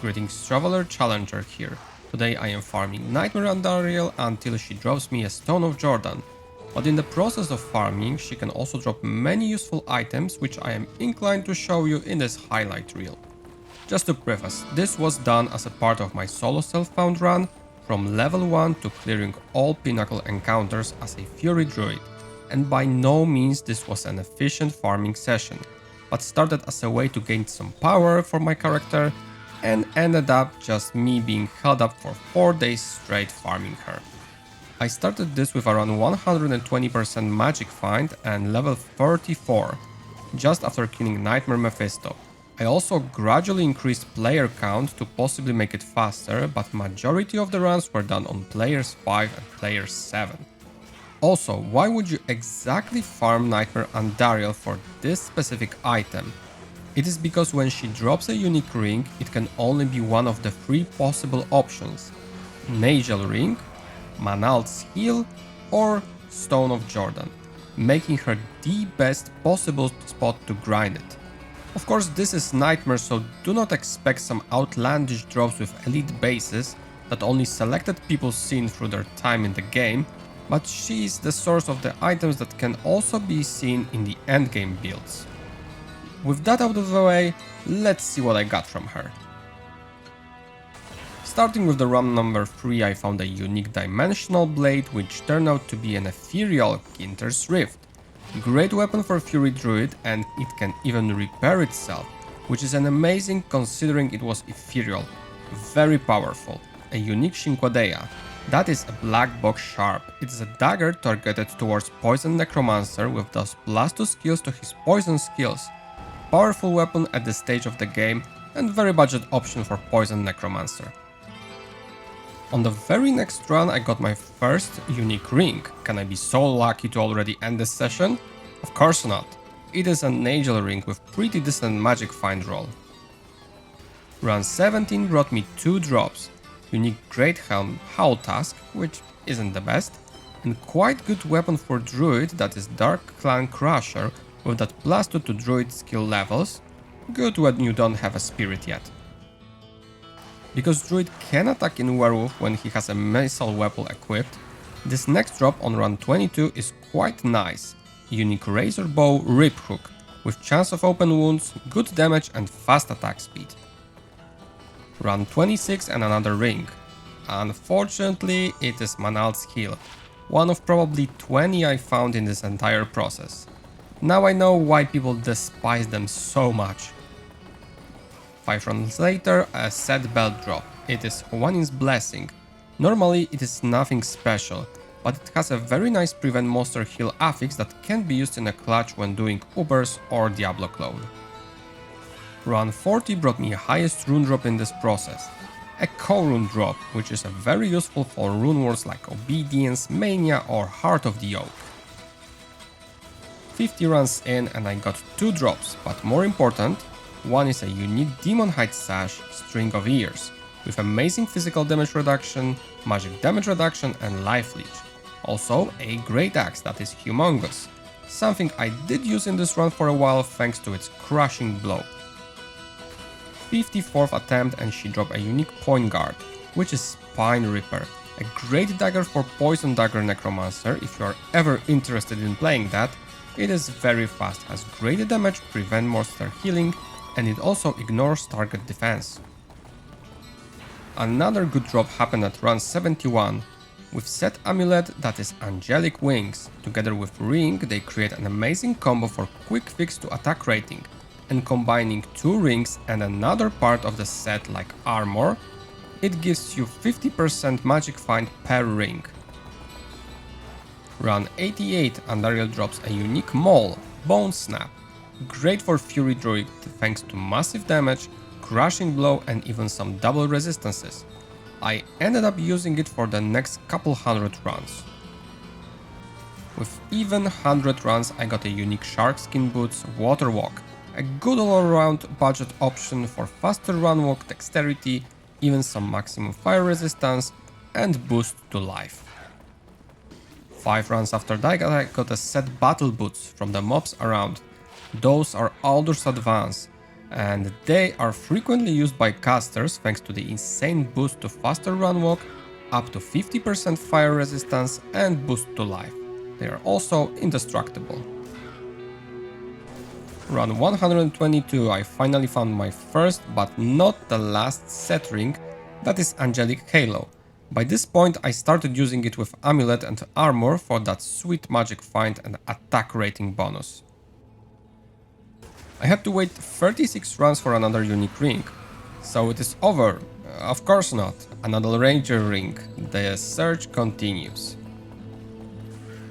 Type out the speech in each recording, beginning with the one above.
Greetings Traveler Challenger here. Today I am farming Nightmare Andariel until she drops me a Stone of Jordan. But in the process of farming, she can also drop many useful items which I am inclined to show you in this highlight reel. Just to preface, this was done as a part of my solo self-found run from level 1 to clearing all pinnacle encounters as a Fury Druid. And by no means this was an efficient farming session, but started as a way to gain some power for my character and ended up just me being held up for 4 days straight farming her. I started this with around 120% magic find and level 34, just after killing Nightmare Mephisto. I also gradually increased player count to possibly make it faster, but majority of the runs were done on players 5 and players 7. Also, why would you exactly farm Nightmare Andariel for this specific item? It is because when she drops a unique ring, it can only be one of the 3 possible options: Nigel Ring, Manald's Heal, or Stone of Jordan, making her the best possible spot to grind it. Of course, this is Nightmare, so do not expect some outlandish drops with elite bases that only selected people seen through their time in the game, but she is the source of the items that can also be seen in the endgame builds. With that out of the way, let's see what I got from her. Starting with the run number 3, I found a unique dimensional blade which turned out to be an ethereal Ginter's Rift. Great weapon for Fury Druid, and it can even repair itself, which is an amazing considering it was ethereal. Very powerful. A unique Shinquadeya. That is a black box sharp. It is a dagger targeted towards Poison Necromancer with those +2 skills to his poison skills. Powerful weapon at this stage of the game and very budget option for Poison Necromancer. On the very next run I got my first unique ring. Can I be so lucky to already end this session? Of course not. It is a Nigel ring with pretty decent magic find roll. Run 17 brought me 2 drops. Unique Great Helm Howl Tusk, which isn't the best, and quite good weapon for Druid, that is Dark Clan Crusher with that +2 to Druid skill levels, good when you don't have a spirit yet. Because Druid can attack in Werewolf when he has a missile weapon equipped, this next drop on run 22 is quite nice. Unique Razor Bow Rip Hook, with chance of open wounds, good damage and fast attack speed. Run 26 and another ring. Unfortunately, it is Manald's Heal, one of probably 20 I found in this entire process. Now I know why people despise them so much. 5 runs later, a set belt drop. It is Huanin's Blessing. Normally it is nothing special, but it has a very nice prevent monster heal affix that can be used in a clutch when doing Ubers or Diablo clone. Run 40 brought me highest rune drop in this process. A co-rune drop, which is very useful for rune words like Obedience, Mania or Heart of the Oak. 50 runs in and I got 2 drops, but more important, one is a unique Demon Hide Sash String of Ears, with amazing physical damage reduction, magic damage reduction and life leech. Also a great axe that is humongous, something I did use in this run for a while thanks to its crushing blow. 54th attempt and she dropped a unique point guard, which is Spine Ripper, a great dagger for Poison Dagger Necromancer if you are ever interested in playing that. It is very fast, has great damage, prevent monster healing, and it also ignores target defense. Another good drop happened at run 71. With set amulet that is Angelic Wings, together with ring they create an amazing combo for quick fix to attack rating, and combining 2 rings and another part of the set like armor, it gives you 50% magic find per ring. Run 88 Andariel drops a unique Maul, Bone Snap, great for Fury Druid thanks to massive damage, crushing blow and even some double resistances. I ended up using it for the next couple hundred runs. With even 100 runs I got a unique Sharkskin Boots Water Walk, a good all-around budget option for faster run walk dexterity, even some maximum fire resistance and boost to life. 5 runs after that I got a set Battle Boots from the mobs around. Those are Aldous Advance. and they are frequently used by casters thanks to the insane boost to faster run walk, up to 50% fire resistance and boost to life. They are also indestructible. Run 122 I finally found my first but not the last set ring, that is Angelic Halo. By this point I started using it with amulet and armor for that sweet magic find and attack rating bonus. I had to wait 36 runs for another unique ring. So it is over. Of course not. Another ranger ring. The search continues.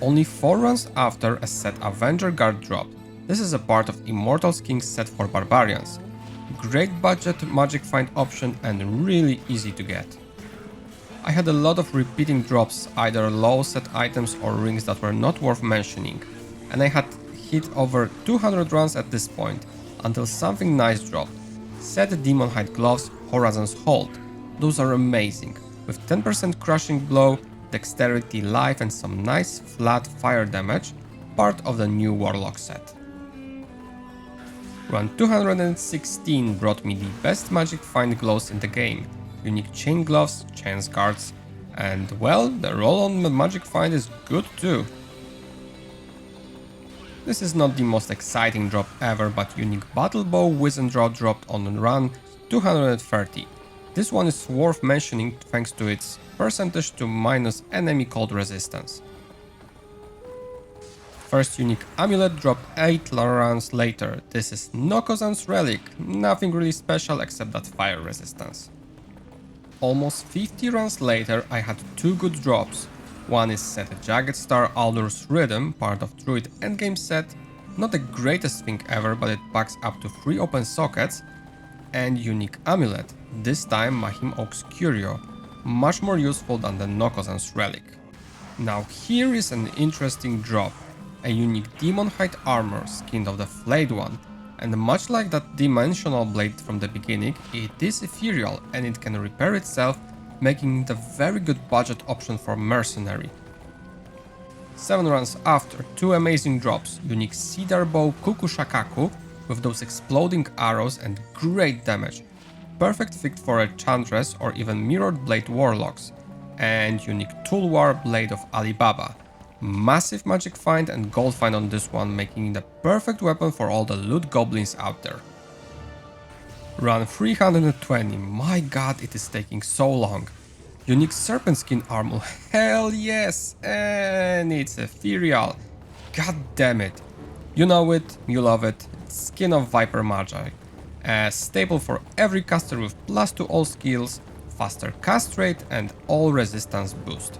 Only 4 runs after a set Avenger Guard dropped. This is a part of Immortals King's set for barbarians. Great budget magic find option and really easy to get. I had a lot of repeating drops, either low set items or rings that were not worth mentioning, and I had hit over 200 runs at this point, until something nice dropped. Set Demon Hide Gloves, Horizon's Hold. Those are amazing, with 10% crushing blow, dexterity, life and some nice flat fire damage, part of the new Warlock set. Run 216 brought me the best magic find gloves in the game. Unique chain gloves, chance guards, and well, the roll on the magic find is good too. This is not the most exciting drop ever, but unique battle bow Wizendraw dropped on run 230. This one is worth mentioning thanks to its percentage to minus enemy cold resistance. First unique amulet dropped 8 runs later. This is Nokozan's relic, nothing really special except that fire resistance. Almost 50 runs later I had 2 good drops. One is set Jagged Star Aldur's Rhythm, part of Druid endgame set, not the greatest thing ever, but it packs up to 3 open sockets, and unique amulet, this time Mahim Oak's Curio, much more useful than the Nokozan's relic. Now here is an interesting drop, a unique Demon Hide armor, skinned of the flayed one, and much like that dimensional blade from the beginning, it is ethereal and it can repair itself, making it a very good budget option for mercenary. 7 runs after, 2 amazing drops, unique Cedar Bow Kukushakaku with those exploding arrows and great damage, perfect fit for Enchantress or even Mirrored Blade Warlocks, and unique Tulwar Blade of Alibaba. Massive magic find and gold find on this one, making it the perfect weapon for all the loot goblins out there. Run 320, my god, it is taking so long. Unique Serpent Skin armor, hell yes, and it's ethereal. God damn it. You know it, you love it, it's Skin of Viper Magi. A staple for every caster with plus to all skills, faster cast rate and all resistance boost.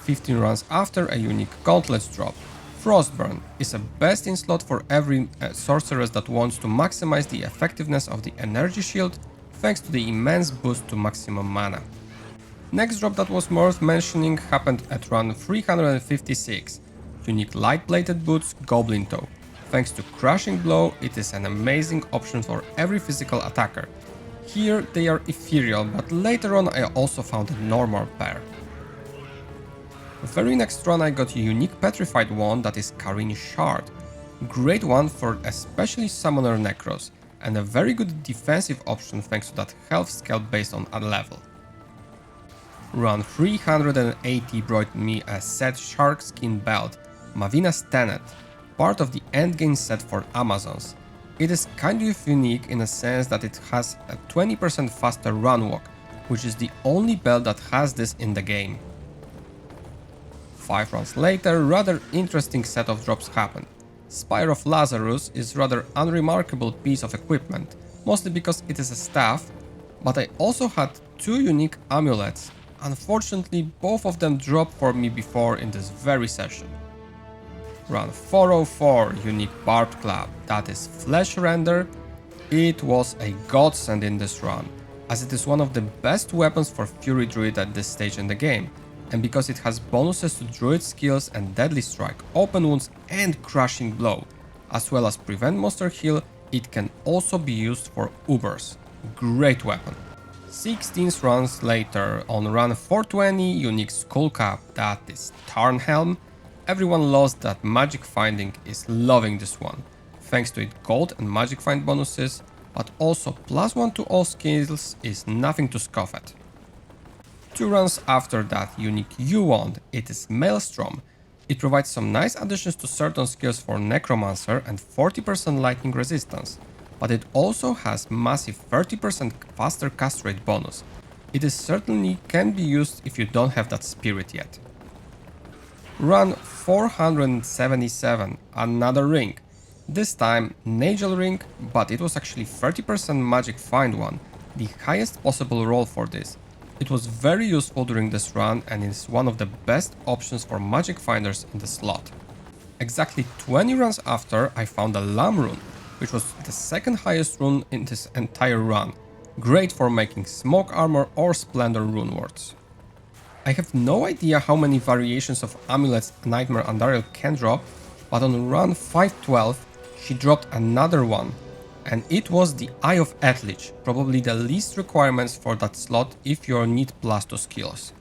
15 runs after, a unique Gauntlets drop. Frostburn is a best in slot for every sorceress that wants to maximize the effectiveness of the energy shield thanks to the immense boost to maximum mana. Next drop that was worth mentioning happened at run 356. Unique light plated boots Goblin Toe. Thanks to Crushing Blow, it is an amazing option for every physical attacker. Here they are ethereal, but later on I also found a normal pair. The very next run I got a unique petrified wand that is Karin Shard. Great one for especially summoner necros, and a very good defensive option thanks to that health scale based on a level. Run 380 brought me a set Shark Skin belt, Mavina's Tenet, part of the endgame set for Amazons. It is kind of unique in a sense that it has a 20% faster run walk, which is the only belt that has this in the game. 5 runs later, rather interesting set of drops happened. Spire of Lazarus is rather unremarkable piece of equipment, mostly because it is a staff, but I also had 2 unique amulets. Unfortunately, both of them dropped for me before in this very session. Run 404, unique Barbed Club, that is Flesh Render. It was a godsend in this run, as it is one of the best weapons for Fury Druid at this stage in the game, and because it has bonuses to Druid skills and Deadly Strike, Open Wounds and Crushing Blow, as well as Prevent Monster Heal, it can also be used for Ubers. Great weapon. 16 runs later, on run 420, unique Skull Cap, that is Tarnhelm. Everyone loves that magic finding, is loving this one. thanks to its gold and magic find bonuses, but also +1 to all skills is nothing to scoff at. 2 runs after that unique U wand, it is Maelstrom. It provides some nice additions to certain skills for Necromancer and 40% lightning resistance, but it also has massive 30% faster cast rate bonus. It is certainly can be used if you don't have that spirit yet. Run 477, another ring. This time Nagel ring, but it was actually 30% magic find one, the highest possible roll for this. It was very useful during this run and is one of the best options for magic finders in the slot. Exactly 20 runs after, I found a Lamb rune, which was the second highest rune in this entire run. Great for making smoke armor or splendor rune wards. I have no idea how many variations of amulets Nightmare Andariel can drop, but on run 512 she dropped another one. And it was the Eye of Eldritch, probably the least requirements for that slot if you need +2 skills.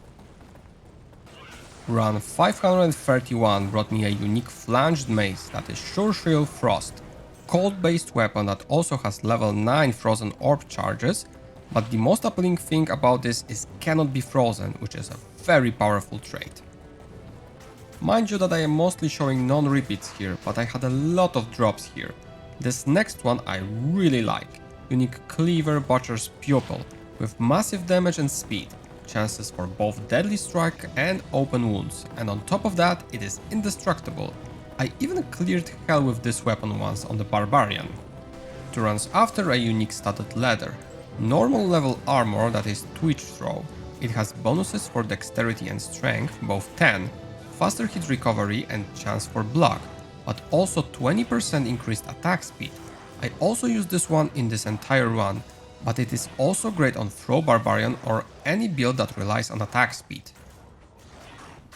Run 531 brought me a unique flanged mace that is Sure Shield Frost, cold based weapon that also has level 9 frozen orb charges, but the most appealing thing about this is cannot be frozen, which is a very powerful trait. Mind you that I am mostly showing non-repeats here, but I had a lot of drops here. This next one I really like, unique Cleaver Butcher's Pupil, with massive damage and speed, chances for both deadly strike and open wounds, and on top of that it is indestructible. I even cleared hell with this weapon once on the Barbarian. 2 runs after, a unique studded leather, normal level armor that is Twitch Throw. It has bonuses for dexterity and strength, both 10, faster hit recovery and chance for block, but also 20% increased attack speed. I also use this one in this entire run, but it is also great on Throw Barbarian or any build that relies on attack speed.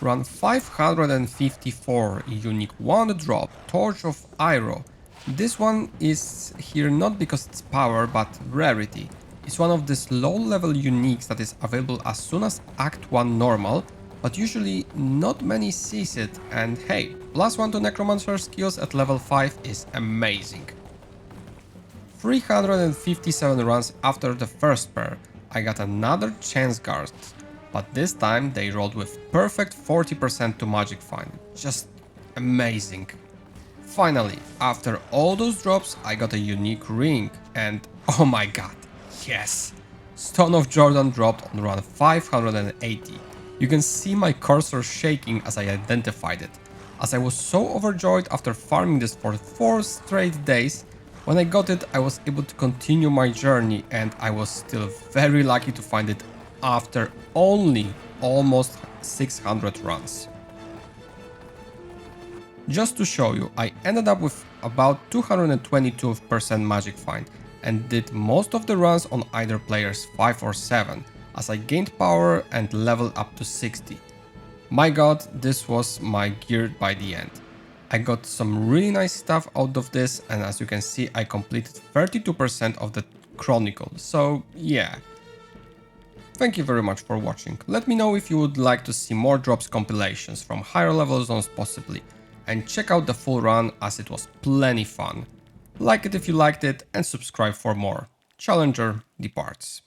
Run 554, unique wand drop, Torch of Iroh. This one is here not because it's power, but rarity. It's one of these low level uniques that is available as soon as Act 1 normal, but usually not many sees it, and hey, +1 to Necromancer skills at level 5 is amazing. 357 runs after the first pair, I got another Chance Guards, but this time they rolled with perfect 40% to magic find, just amazing. Finally, after all those drops, I got a unique ring, and oh my god, yes! Stone of Jordan dropped on run 580. You can see my cursor shaking as I identified it, as I was so overjoyed after farming this for 4 straight days. When I got it, I was able to continue my journey, and I was still very lucky to find it after only almost 600 runs. Just to show you, I ended up with about 222% magic find and did most of the runs on either players 5 or 7, as I gained power and leveled up to 60. My god, this was my gear by the end. I got some really nice stuff out of this, and as you can see, I completed 32% of the Chronicle, so yeah. Thank you very much for watching. Let me know if you would like to see more drops compilations from higher level zones possibly, and check out the full run as it was plenty fun. Like it if you liked it and subscribe for more. Challenger departs.